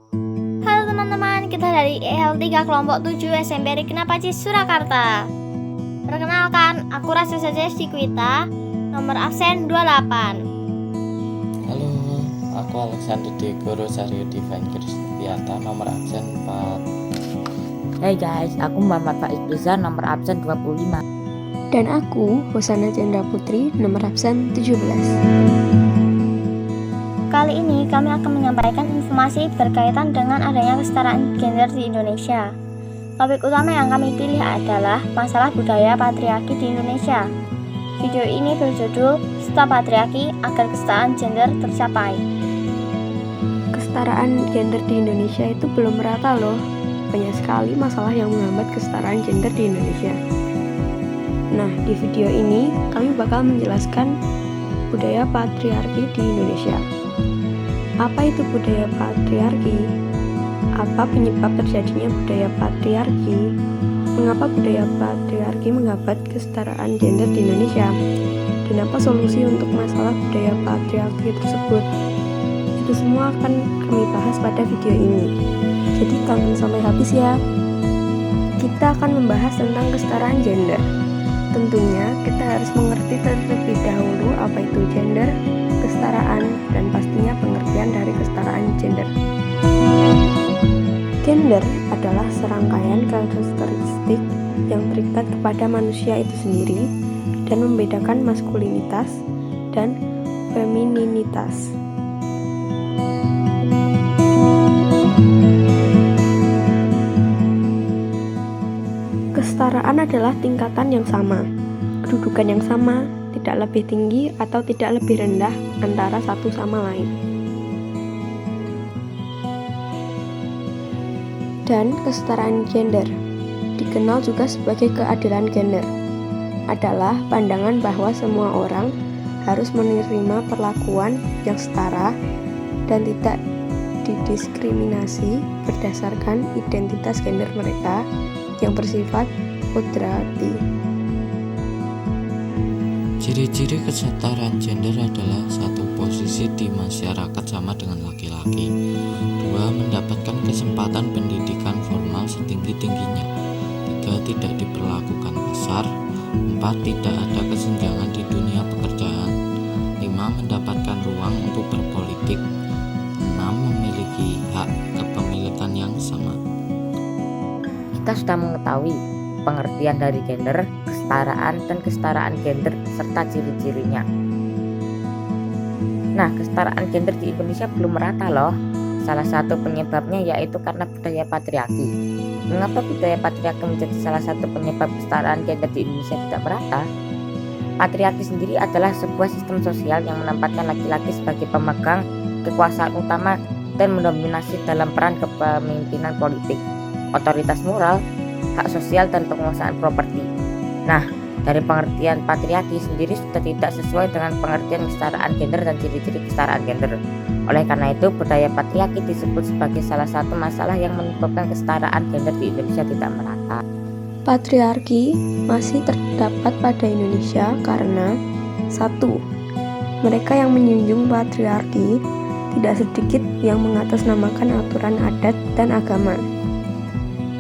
Halo teman-teman, kita dari EL3 kelompok 7 SMP Regina Pacis Surakarta. Perkenalkan, aku Rasa Saja Sikwita, nomor absen 28. Halo, aku Alexander Degoro Saryo Divine Kristiata, nomor absen 4. Hai guys, aku Muhammad Faiz Rizal, nomor absen 25. Dan aku Hosana Chandra Putri, nomor absen 17. Kali ini kami akan menyampaikan informasi berkaitan dengan adanya kesetaraan gender di Indonesia. Topik utama yang kami pilih adalah masalah budaya patriarki di Indonesia. Video ini berjudul Stop Patriarki Agar Kesetaraan Gender Tercapai. Kesetaraan gender di Indonesia itu belum merata loh. Banyak sekali masalah yang menghambat kesetaraan gender di Indonesia. Nah, di video ini kami bakal menjelaskan budaya patriarki di Indonesia. Apa itu budaya patriarki? Apa penyebab terjadinya budaya patriarki? Mengapa budaya patriarki menghambat kesetaraan gender di Indonesia? Dan apa solusi untuk masalah budaya patriarki tersebut? Itu semua akan kami bahas pada video ini. Jadi tonton sampai habis ya. Kita akan membahas tentang kesetaraan gender. Tentunya kita harus mengerti terlebih dahulu apa itu gender, kesetaraan, dan pastinya pengertian dari kesetaraan gender. Gender adalah serangkaian karakteristik yang terikat kepada manusia itu sendiri dan membedakan maskulinitas dan femininitas. Kesetaraan adalah tingkatan yang sama, kedudukan yang sama, tidak lebih tinggi atau tidak lebih rendah antara satu sama lain. Dan kesetaraan gender, dikenal juga sebagai keadilan gender, adalah pandangan bahwa semua orang harus menerima perlakuan yang setara dan tidak didiskriminasi berdasarkan identitas gender mereka yang bersifat kodrati. Ciri-ciri kesetaraan gender adalah 1. Posisi di masyarakat sama dengan laki-laki. 2. Mendapatkan kesempatan pendidikan formal setinggi-tingginya. 3. Tidak diperlakukan kasar. 4. Tidak ada kesenjangan di dunia pekerjaan. 5. Mendapatkan ruang untuk berpolitik. 6. Memiliki hak kepemilikan yang sama. Kita sudah mengetahui pengertian dari gender, kesetaraan, dan kesetaraan gender serta ciri-cirinya. Nah, kesetaraan gender di Indonesia belum merata loh. Salah satu penyebabnya yaitu karena budaya patriarki. Mengapa budaya patriarki menjadi salah satu penyebab kesetaraan gender di Indonesia tidak merata? Patriarki sendiri adalah sebuah sistem sosial yang menempatkan laki-laki sebagai pemegang kekuasaan utama dan mendominasi dalam peran kepemimpinan politik, otoritas moral, hak sosial, dan penguasaan properti. Nah, dari pengertian patriarki sendiri sudah tidak sesuai dengan pengertian kesetaraan gender dan ciri-ciri kesetaraan gender. Oleh karena itu, budaya patriarki disebut sebagai salah satu masalah yang menyebabkan kesetaraan gender di Indonesia tidak merata. Patriarki masih terdapat pada Indonesia karena 1. Mereka yang menjunjung patriarki tidak sedikit yang mengatasnamakan aturan adat dan agama.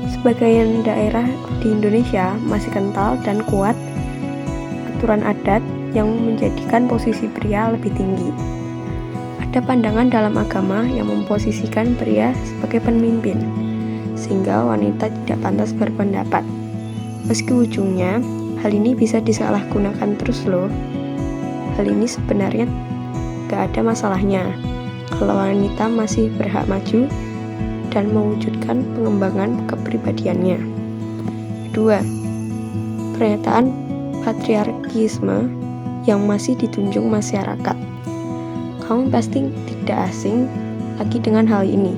Sebagian daerah di Indonesia masih kental dan kuat aturan adat yang menjadikan posisi pria lebih tinggi. Ada pandangan dalam agama yang memposisikan pria sebagai pemimpin, sehingga wanita tidak pantas berpendapat. Meski ujungnya, hal ini bisa disalahgunakan terus loh. Hal ini sebenarnya gak ada masalahnya kalau wanita masih berhak maju dan mewujudkan pengembangan kepribadiannya. 2. Pernyataan patriarkisme yang masih ditunjung masyarakat. Kamu pasti tidak asing lagi dengan hal ini.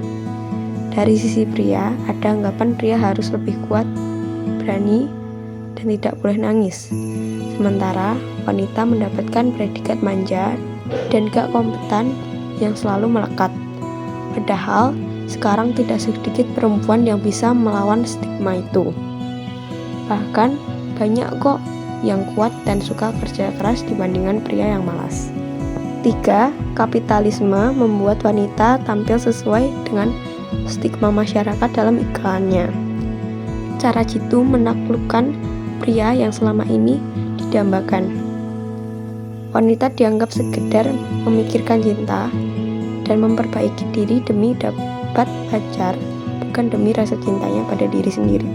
Dari sisi pria, ada anggapan pria harus lebih kuat, berani, dan tidak boleh nangis. Sementara wanita mendapatkan predikat manja dan gak kompeten yang selalu melekat. Padahal sekarang tidak sedikit perempuan yang bisa melawan stigma itu. Bahkan banyak kok yang kuat dan suka kerja keras dibandingkan pria yang malas. 3. Kapitalisme membuat wanita tampil sesuai dengan stigma masyarakat dalam iklannya. Cara jitu menaklukkan pria yang selama ini didambakan. Wanita dianggap sekedar memikirkan cinta dan memperbaiki diri demi dapat pacar, bukan demi rasa cintanya pada diri sendiri.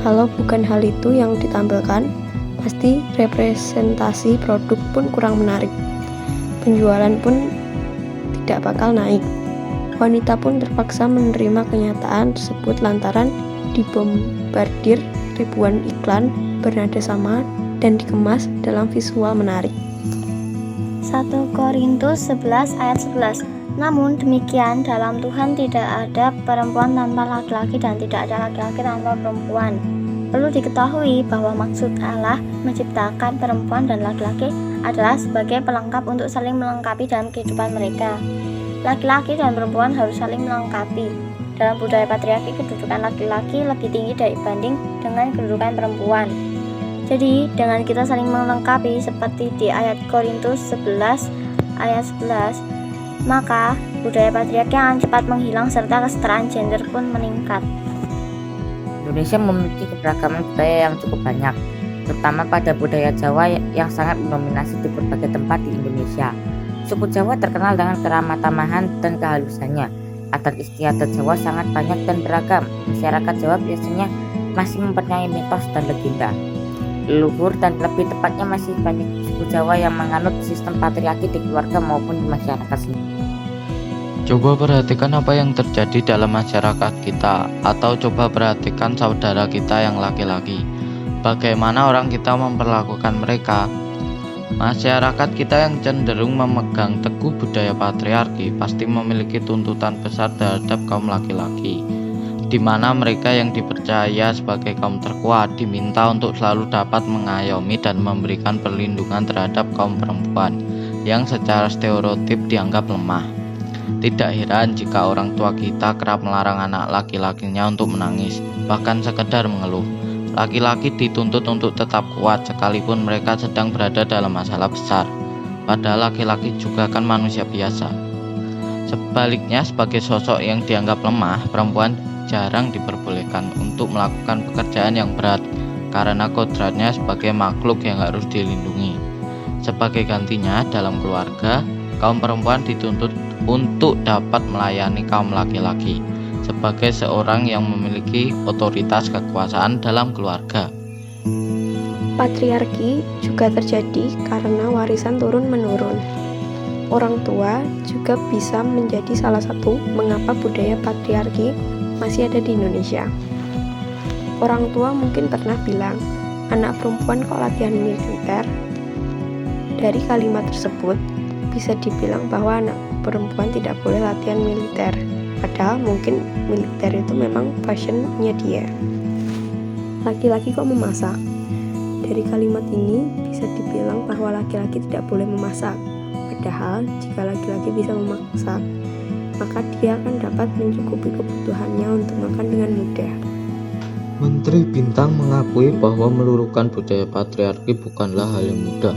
Kalau bukan hal itu yang ditampilkan, pasti representasi produk pun kurang menarik. Penjualan pun tidak bakal naik. Wanita pun terpaksa menerima kenyataan tersebut lantaran dibombardir ribuan iklan bernada sama dan dikemas dalam visual menarik. 1 Korintus 11 ayat 11. Namun demikian dalam Tuhan tidak ada perempuan tanpa laki-laki dan tidak ada laki-laki tanpa perempuan. Perlu diketahui bahwa maksud Allah menciptakan perempuan dan laki-laki adalah sebagai pelengkap untuk saling melengkapi dalam kehidupan mereka. Laki-laki dan perempuan harus saling melengkapi. Dalam budaya patriarki, kedudukan laki-laki lebih tinggi dibanding dengan kedudukan perempuan. Jadi, dengan kita saling melengkapi seperti di ayat Korintus 11 ayat 11, maka budaya patriarki akan cepat menghilang serta kesetaraan gender pun meningkat. Indonesia memiliki keberagaman budaya yang cukup banyak, terutama pada budaya Jawa yang sangat mendominasi di berbagai tempat di Indonesia. Suku Jawa terkenal dengan keramah-tamahan dan kehalusannya. Adat istiadat Jawa sangat banyak dan beragam. Masyarakat Jawa biasanya masih mempercayai mitos dan legenda leluhur, dan lebih tepatnya masih banyak suku Jawa yang menganut sistem patriarki di keluarga maupun di masyarakat sendiri. Coba perhatikan apa yang terjadi dalam masyarakat kita, atau coba perhatikan saudara kita yang laki-laki. Bagaimana orang kita memperlakukan mereka? Masyarakat kita yang cenderung memegang teguh budaya patriarki pasti memiliki tuntutan besar terhadap kaum laki-laki, di mana mereka yang dipercaya sebagai kaum terkuat diminta untuk selalu dapat mengayomi dan memberikan perlindungan terhadap kaum perempuan yang secara stereotip dianggap lemah. Tidak heran jika orang tua kita kerap melarang anak laki-lakinya untuk menangis, bahkan sekedar mengeluh. Laki-laki dituntut untuk tetap kuat sekalipun mereka sedang berada dalam masalah besar, padahal laki-laki juga kan manusia biasa. Sebaliknya, sebagai sosok yang dianggap lemah, perempuan jarang diperbolehkan untuk melakukan pekerjaan yang berat karena kodratnya sebagai makhluk yang harus dilindungi. Sebagai gantinya, dalam keluarga, kaum perempuan dituntut untuk dapat melayani kaum laki-laki sebagai seorang yang memiliki otoritas kekuasaan dalam keluarga. Patriarki juga terjadi karena warisan turun-menurun. Orang tua juga bisa menjadi salah satu mengapa budaya patriarki masih ada di Indonesia. Orang tua mungkin pernah bilang, anak perempuan kok latihan militer? Dari kalimat tersebut, bisa dibilang bahwa anak perempuan tidak boleh latihan militer. Padahal mungkin militer itu memang passionnya dia. Laki-laki kok memasak? Dari kalimat ini bisa dibilang bahwa laki-laki tidak boleh memasak. Padahal jika laki-laki bisa memasak, maka dia akan dapat mencukupi kebutuhannya untuk makan dengan mudah. Menteri Bintang mengakui bahwa meluruhkan budaya patriarki bukanlah hal yang mudah.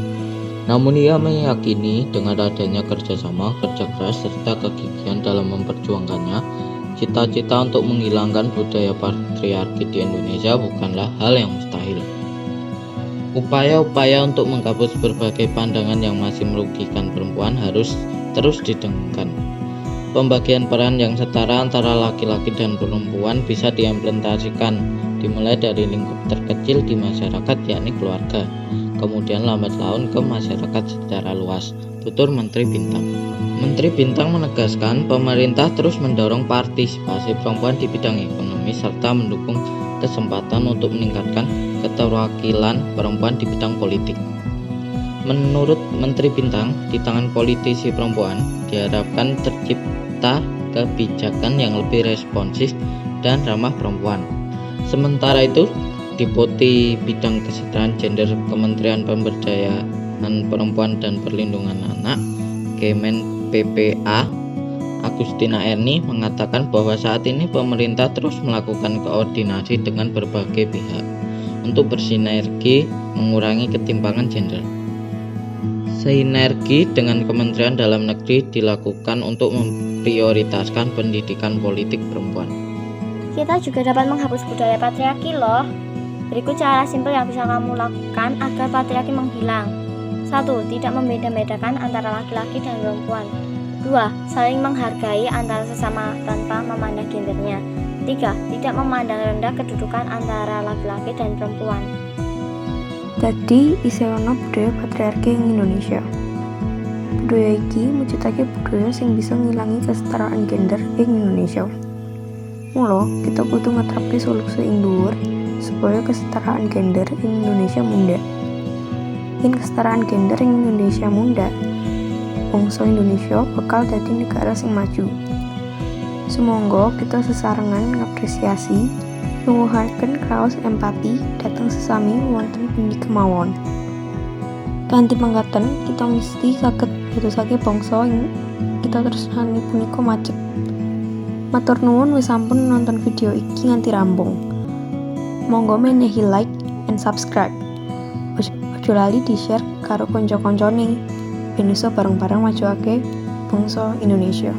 Namun ia meyakini dengan adanya kerjasama, kerja keras, serta kegigihan dalam memperjuangkannya, cita-cita untuk menghilangkan budaya patriarki di Indonesia bukanlah hal yang mustahil. Upaya-upaya untuk menghapus berbagai pandangan yang masih merugikan perempuan harus terus didengungkan. Pembagian peran yang setara antara laki-laki dan perempuan bisa diimplementasikan, dimulai dari lingkup terkecil di masyarakat yakni keluarga, kemudian lambat laun ke masyarakat secara luas, tutur Menteri Bintang. Menteri Bintang menegaskan pemerintah terus mendorong partisipasi perempuan di bidang ekonomi serta mendukung kesempatan untuk meningkatkan keterwakilan perempuan di bidang politik. Menurut Menteri Bintang, di tangan politisi perempuan diharapkan tercipta kebijakan yang lebih responsif dan ramah perempuan. Sementara itu, Deputi Bidang Kesetaraan Gender Kementerian Pemberdayaan Perempuan dan Perlindungan Anak Kemen PPA Agustina Erni mengatakan bahwa saat ini pemerintah terus melakukan koordinasi dengan berbagai pihak untuk bersinergi mengurangi ketimpangan gender. Sinergi dengan Kementerian Dalam Negeri dilakukan untuk memprioritaskan pendidikan politik perempuan. Kita juga dapat menghapus budaya patriarki loh. Berikut cara simpel yang bisa kamu lakukan agar patriarki menghilang. 1. Tidak membeda-bedakan antara laki-laki dan perempuan. 2. Saling menghargai antara sesama tanpa memandang gendernya. 3. Tidak memandang rendah kedudukan antara laki-laki dan perempuan. Tadi isih ana budaya patriarki ing Indonesia. Budaya iki mujudake budaya sing bisa ngilangi kesetaraan gender ing Indonesia. Mula kita kudu ngeterapke solusi ing dhuwur supaya kesetaraan gender ing Indonesia mundhak. Yen kesetaraan gender ing Indonesia mundhak, bangsa Indonesia bakal dadi negara sing maju. Sumangga kita sesarengan ngapresiasi nuwuhaken kraos empati dhateng sesami wonten pundi kemawon. Kanthi mangkaten kita mesti saged ndadosake bangsa ing kita tresnani punika macet. Matur nuwun wis sampun nonton video iki nganti rampung. Monggo menehi like and subscribe. Ojo lali di-share karo kanca-kancane ben iso bareng-bareng majuake bangsa Indonesia.